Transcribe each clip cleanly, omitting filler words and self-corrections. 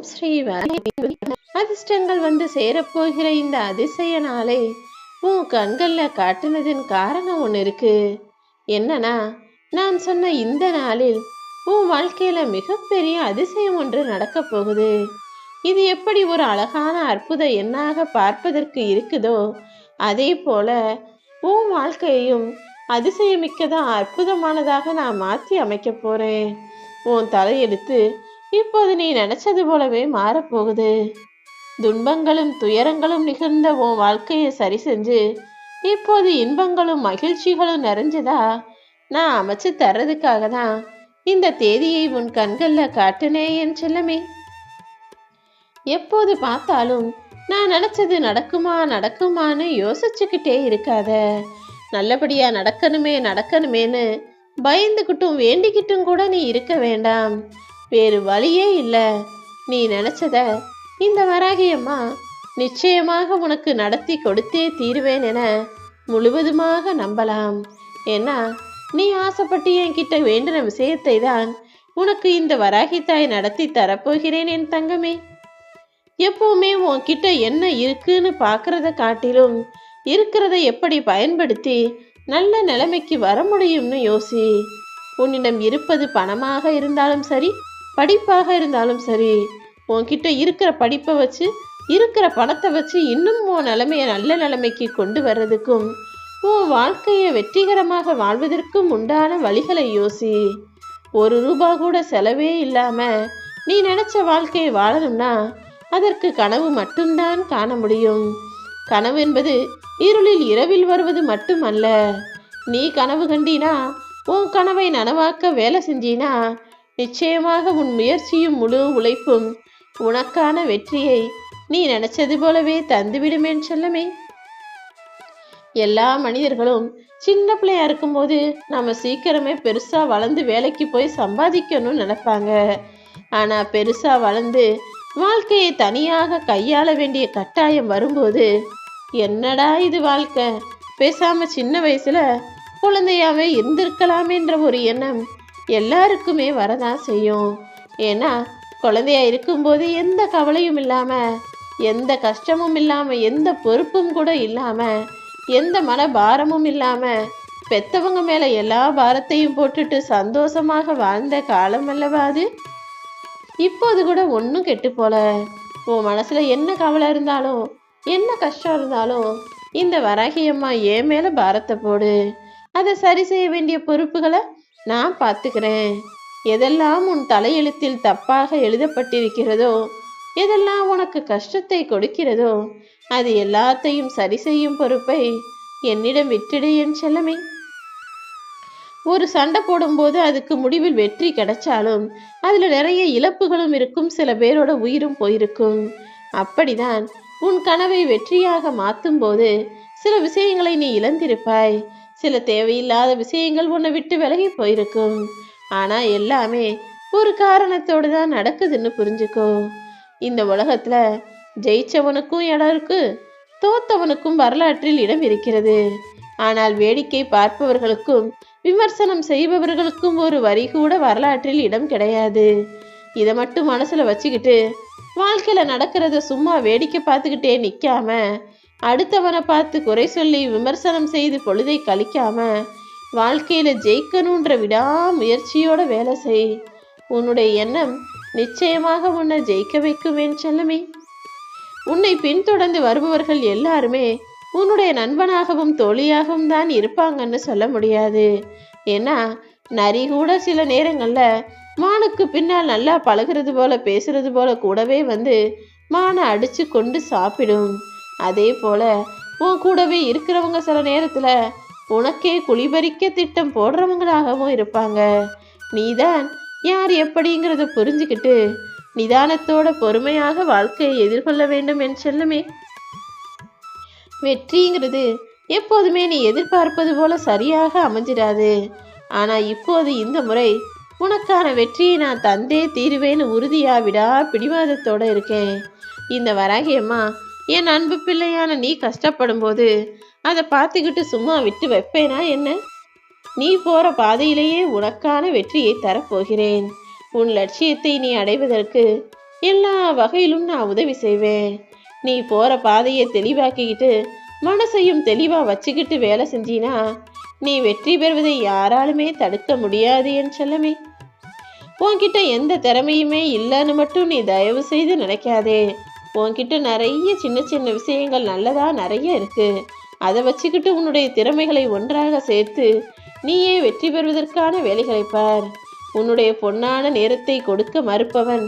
ஓம் ஸ்ரீ அதிர்ஷ்டங்கள் வந்து சேரப்போகிற இந்த அதிசய நாளை உன் கண்கள்ல காட்டுனதின் காரணம் ஒன்று இருக்கு. என்னன்னா, நான் சொன்ன இந்த நாளில் உன் வாழ்க்கையில மிகப்பெரிய அதிசயம் ஒன்று நடக்க போகுது. இது எப்படி ஒரு அழகான அற்புத எண்ணாக பார்ப்பதற்கு இருக்குதோ, அதே போல உன் வாழ்க்கையையும் அதிசயமிக்கதா அற்புதமானதாக நான் மாற்றி அமைக்க போறேன். உன் தலையெடுத்து இப்போது நீ நினைச்சது போலவே மாறப்போகுது. துன்பங்களும் துயரங்களும் நிகழ்ந்த உன் வாழ்க்கையை சரி செஞ்சு இப்போது இன்பங்களும் மகிழ்ச்சிகளும் நிறைஞ்சதா நான் அமைச்சு தர்றதுக்காக தான் இந்த தேதியை உன் கண்கள்ல காட்டுனே என் செல்லமே. எப்போது பார்த்தாலும் நான் நினைச்சது நடக்குமா நடக்குமான்னு யோசிச்சுக்கிட்டே இருக்காத. நல்லபடியா நடக்கணுமே நடக்கணுமேன்னு பயந்துகிட்டும் வேண்டிக்கிட்டும் கூட நீ இருக்க வேண்டாம். வேறு வழியே இல்லை. நீ நினைச்சத இந்த வராகியம்மா நிச்சயமாக உனக்கு நடத்தி கொடுத்தே தீருவேன் என முழுவதுமாக நம்பலாம். ஏன்னா நீ ஆசைப்பட்டு என்கிட்ட வேண்டின விஷயத்தை தான் உனக்கு இந்த வராகி தாய் நடத்தி தரப்போகிறேன் என் தங்கமே. எப்பவுமே உன்கிட்ட என்ன இருக்குன்னு பார்க்கறத காட்டிலும் இருக்கிறத எப்படி பயன்படுத்தி நல்ல நிலைமைக்கு வர முடியும்னு யோசி. உன்னிடம் இருப்பது பணமாக இருந்தாலும் சரி, படிப்பாக இருந்தாலும் சரி, உன்கிட்ட இருக்கிற படிப்பை வச்சு இருக்கிற பணத்தை வச்சு இன்னும் உன் நிலைமையை நல்ல நிலைமைக்கு கொண்டு வர்றதுக்கும் உன் வாழ்க்கையை வெற்றிகரமாக வாழ்வதற்கும் உண்டான வழிகளை யோசி. ஒரு ரூபா கூட செலவே இல்லாம நீ நினைச்ச வாழ்க்கையை வாழணும்னா அதற்கு கனவு மட்டும்தான் காண முடியும். கனவு என்பது இருளில் இரவில் வருவது மட்டுமல்ல. நீ கனவு கண்டினா, உன் கனவை நனவாக்க வேலை செஞ்சினா, நிச்சயமாக உன் முயற்சியும் முழு உழைப்பும் உனக்கான வெற்றியை நீ நினைச்சது போலவே தந்துவிடுமேன் செல்லமே. எல்லா மனிதர்களும் சின்ன பிள்ளையா இருக்கும்போது நம்ம சீக்கிரமே பெருசா வளர்ந்து வேலைக்கு போய் சம்பாதிக்கணும்னு நினைப்பாங்க. ஆனா பெருசா வளர்ந்து வாழ்க்கையை தனியாக கையாள வேண்டிய கட்டாயம் வரும்போது, என்னடா இது வாழ்க்கை, பேசாம சின்ன வயசுல குழந்தையாவே இருந்திருக்கலாமேன்ற ஒரு எண்ணம் எல்லாருக்குமே வரதான் செய்யும். ஏன்னா குழந்தையா இருக்கும்போது எந்த கவலையும் இல்லாம, எந்த கஷ்டமும் இல்லாம, எந்த பொறுப்பும் கூட இல்லாம, எந்த மன பாரமும் இல்லாம, பெத்தவங்க மேல எல்லா பாரத்தையும் போட்டுட்டு சந்தோஷமாக வாழ்ந்த காலம் அல்லவா அது. இப்போது கூட ஒன்றும் கெட்டு போல. உன் மனசுல என்ன கவலை இருந்தாலும் என்ன கஷ்டம் இருந்தாலும் இந்த வராகியம்மா என் மேல பாரத்தை போடு. அதை சரி செய்ய வேண்டிய பொறுப்புகளை நான் பார்த்துக்கிறேன். எதெல்லாம் உன் தலையெழுத்தில் தப்பாக எழுதப்பட்டிருக்கிறதோ, எதெல்லாம் உனக்கு கஷ்டத்தை கொடுக்கிறதோ, அது எல்லாத்தையும் சரி செய்யும் பொறுப்பை என்னிடம் விட்டுடு என் செல்லமே. ஒரு சண்டை போடும்போது அதுக்கு முடிவில் வெற்றி கிடைச்சாலும் அதுல நிறைய இழப்புகளும் இருக்கும், சில பேரோட உயிரும் போயிருக்கும். அப்படிதான் உன் கனவை வெற்றியாக மாற்றும் போது சில விஷயங்களை நீ இழந்திருப்பாய். சில தேவையில்லாத விஷயங்கள் உன்னை விட்டு விலகி போயிருக்கும். ஆனா எல்லாமே ஒரு காரணத்தோடு தான் நடக்குதுன்னு புரிஞ்சுக்கோ. இந்த உலகத்துல ஜெயிச்சவனுக்கும் இடம் இருக்கு, தோத்தவனுக்கும் வரலாற்றில் இடம் இருக்கிறது. ஆனால் வேடிக்கை பார்ப்பவர்களுக்கும் விமர்சனம் செய்பவர்களுக்கும் ஒரு வரி கூட வரலாற்றில் இடம் கிடையாது. இதை மட்டும் மனசுல வச்சுக்கிட்டு வாழ்க்கையில நடக்கிறத சும்மா வேடிக்கை பார்த்துக்கிட்டே நிக்காம, அடுத்தவனை பார்த்து குறை சொல்லி விமர்சனம் செய்து பொழுதை கழிக்காம, வாழ்க்கையில ஜெயிக்கணுன்ற விடாமுயற்சியோட வேலை செய். உன்னுடைய எண்ணம் நிச்சயமாக உன்னை ஜெயிக்க வைக்குமேன் செல்லமே. உன்னை பின்தொடர்ந்து வருபவர்கள் எல்லாருமே உன்னுடைய நண்பனாகவும் தோழியாகவும் தான் இருப்பாங்கன்னு சொல்ல முடியாது. ஏன்னா நரி கூட சில நேரங்கள்ல மானுக்கு பின்னால் நல்லா பழகிறது போல பேசுறது போல கூடவே வந்து மானை அடிச்சு கொண்டு சாப்பிடும். அதே போல உன் கூடவே இருக்கிறவங்க சில நேரத்துல உனக்கே குழிபறிக்க திட்டம் போடுறவங்களாகவும் இருப்பாங்க. நீதான் யார் எப்படிங்கிறத புரிஞ்சுக்கிட்டு நிதானத்தோட பொறுமையாக வாழ்க்கையை எதிர்கொள்ள வேண்டும் என் செல்லமே. வெற்றிங்கிறது எப்போதுமே நீ எதிர்பார்ப்பது போல சரியாக அமைஞ்சிடாது. ஆனா இப்போது இந்த முறை உனக்கான வெற்றியை நான் தந்தே தீருவேன்னு உறுதியா விடா பிடிவாதத்தோட இருக்கேன். இந்த வராகியம்மா என் அன்பு பிள்ளையான நீ கஷ்டப்படும் போது அதை பார்த்துக்கிட்டு சும்மா விட்டு வைப்பேனா என்ன? நீ போற பாதையிலேயே உனக்கான வெற்றியை தரப்போகிறேன். உன் லட்சியத்தை நீ அடைவதற்கு எல்லா வகையிலும் நான் உதவி செய்வேன். நீ போற பாதையை தெளிவாக்கிக்கிட்டு மனசையும் தெளிவா வச்சுக்கிட்டு வேலை செஞ்சினா நீ வெற்றி பெறுவதை யாராலுமே தடுக்க முடியாது என் செல்லமே. உன்கிட்ட எந்த திறமையுமே இல்லைன்னு மட்டும் நீ தயவு செய்து நினைக்காதே. உன்கிட்ட நிறைய சின்ன சின்ன விஷயங்கள் நல்லதா நிறைய இருக்கு. அதை வச்சுக்கிட்டு உன்னுடைய திறமைகளை ஒன்றாக சேர்த்து நீயே வெற்றி பெறுவதற்கான வேலைகளை பார். உன்னுடைய பொன்னான நேரத்தை கொடுக்க மறுப்பவன்,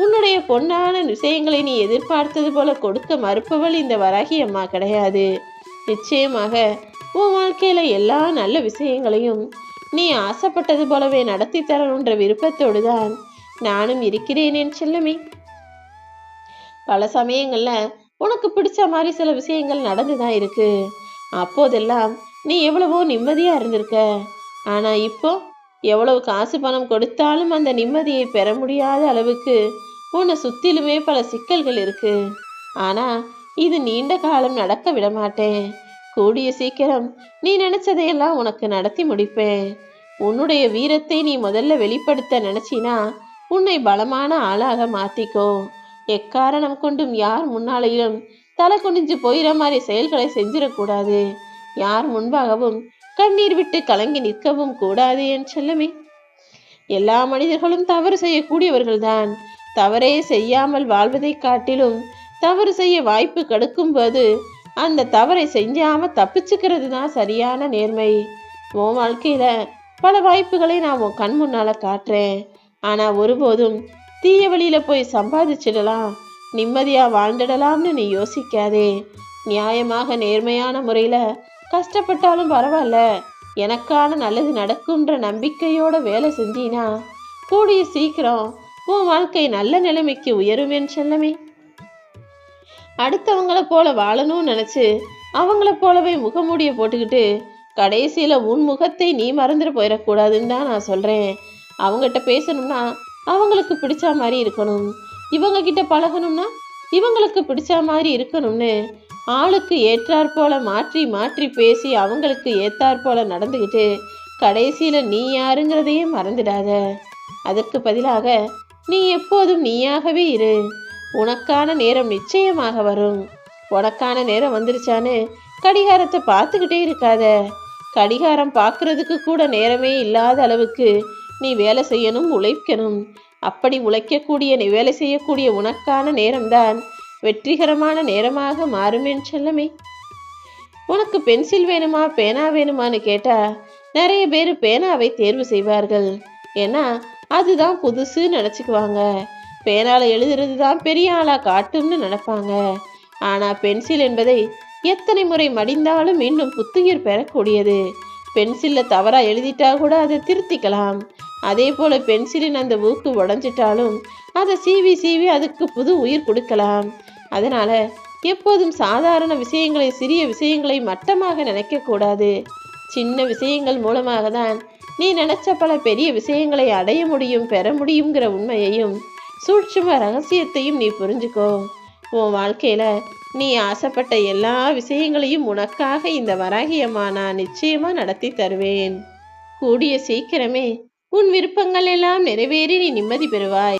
உன்னுடைய பொன்னான விஷயங்களை நீ எதிர்பார்த்தது போல கொடுக்க மறுப்பவள் இந்த வராகி அம்மா கிடையாது. நிச்சயமாக உன் வாழ்க்கையில எல்லா நல்ல விஷயங்களையும் நீ ஆசைப்பட்டது போலவே நடத்தி தரணுன்ற விருப்பத்தோடு தான் நானும் இருக்கிறேன் என் செல்லமே. பல சமயங்கள்ல உனக்கு பிடிச்ச மாதிரி சில விஷயங்கள் நடந்துதான் இருக்கு. அப்போதெல்லாம் நீ எவ்வளவோ நிம்மதியா இருந்திருக்க. ஆனா இப்போ எவ்வளவு காசு பணம் கொடுத்தாலும் அந்த நிம்மதியை பெற முடியாத அளவுக்கு உன்னை சுத்திலுமே பல சிக்கல்கள் இருக்கு. ஆனா இது நீண்ட காலம் நடக்க விட மாட்டேன். கூடிய சீக்கிரம் நீ நினைச்சதையெல்லாம் உனக்கு நடத்தி முடிப்பேன். உன்னுடைய வீரத்தை நீ முதல்ல வெளிப்படுத்த நினைச்சினா உன்னை பலமான ஆளாக மாத்திக்கோ. எக்காரணம் கொண்டும் யார் முன்னாலேயும் தலை குனிஞ்சு போயிற மாதிரி செயல்களை செஞ்சிடக்கூடாது. யார் முன்பாகவும் கண்ணீர் விட்டு கலங்கி நிற்கவும் கூடாது என் செல்லமே. எல்லா மனிதர்களும் தவறு செய்யக்கூடியவர்கள்தான். தவறே செய்யாமல் வாழ்வதை காட்டிலும் தவறு செய்ய வாய்ப்பு கெடுக்கும் போது அந்த தவறை செஞ்சாம தப்பிச்சுக்கிறது தான் சரியான நேர்மை. உன் வாழ்க்கையில பல வாய்ப்புகளை நான் உன் கண் முன்னால காட்டுறேன். ஆனா ஒருபோதும் தீய வழியில போய் சம்பாதிச்சிடலாம், நிம்மதியா வாழ்ந்துடலாம்னு நீ யோசிக்காதே. நியாயமாக நேர்மையான முறையில கஷ்டப்பட்டாலும் பரவாயில்ல, எனக்கான நல்லது நடக்கும்ன்ற நம்பிக்கையோட வேலை செஞ்சினா கூடிய சீக்கிரம் உன் வாழ்க்கை நல்ல நிலைமைக்கு உயரும் என் செல்லமே. அடுத்தவங்கள போல வாழணும்னு நினைச்சு அவங்கள போலவே முகமூடிய போட்டுக்கிட்டு கடைசியில உன் முகத்தை நீ மறந்துட்டு போயிடக்கூடாதுன்னு தான் நான் சொல்றேன். அவங்ககிட்ட பேசணும்னா அவங்களுக்கு பிடிச்ச மாதிரி இருக்கணும், இவங்க கிட்ட பழகணும்னா இவங்களுக்கு பிடிச்ச மாதிரி இருக்கணும்னு ஆளுக்கு ஏற்றாற் போல மாற்றி மாற்றி பேசி அவங்களுக்கு ஏத்தாற் போல நடந்துக்கிட்டு கடைசியில நீ யாருங்கிறதையே மறந்துடாத. அதற்கு பதிலாக நீ எப்போதும் நீயாகவே இரு. உனக்கான நேரம் நிச்சயமாக வரும். உனக்கான நேரம் வந்துருச்சான்னு கடிகாரத்தை பார்த்துக்கிட்டே இருக்காத. கடிகாரம் பார்க்கறதுக்கு கூட நேரமே இல்லாத அளவுக்கு நீ வேலை செய்யணும், உழைக்கணும். அப்படி உழைக்கக்கூடிய நீ வேலை செய்யக்கூடிய உனக்கான நேரம்தான் வெற்றிகரமான நேரமாக மாறுமேன் செல்லமே. உனக்கு பென்சில் வேணுமா பேனா வேணுமான்னு கேட்டா நிறைய பேர் பேனாவை தேர்வு செய்வார்கள். ஏன்னா அதுதான் புதுசு நினச்சிக்குவாங்க. பேனால எழுதுறது தான் பெரிய ஆளா காட்டும்னு நினைப்பாங்க. ஆனா பென்சில் என்பதை எத்தனை முறை மடிந்தாலும் இன்னும் புத்துயிர் பெறக்கூடியது. பென்சில்ல தவறா எழுதிட்டா கூட அதை திருத்திக்கலாம். அதே போல பென்சிலின் அந்த ஊக்கு உடஞ்சிட்டாலும் அதை சீவி சீவி அதுக்கு புது உயிர் கொடுக்கலாம். அதனால எப்போதும் சாதாரண விஷயங்களை, சிறிய விஷயங்களை மட்டமாக நினைக்க கூடாது. சின்ன விஷயங்கள் மூலமாக தான் நீ நினைச்ச பல பெரிய விஷயங்களை அடைய முடியும், பெற முடியுங்கிற உண்மையையும் சூட்சும ரகசியத்தையும் நீ புரிஞ்சுக்கோ. உன் வாழ்க்கையில நீ ஆசைப்பட்ட எல்லா விஷயங்களையும் உனக்காக இந்த வராகி அம்மா நான் நிச்சயமா நடத்தி தருவேன். கூடிய சீக்கிரமே உன் விருப்பங்கள் எல்லாம் நிறைவேறி நீ நிம்மதி பெறுவாய்.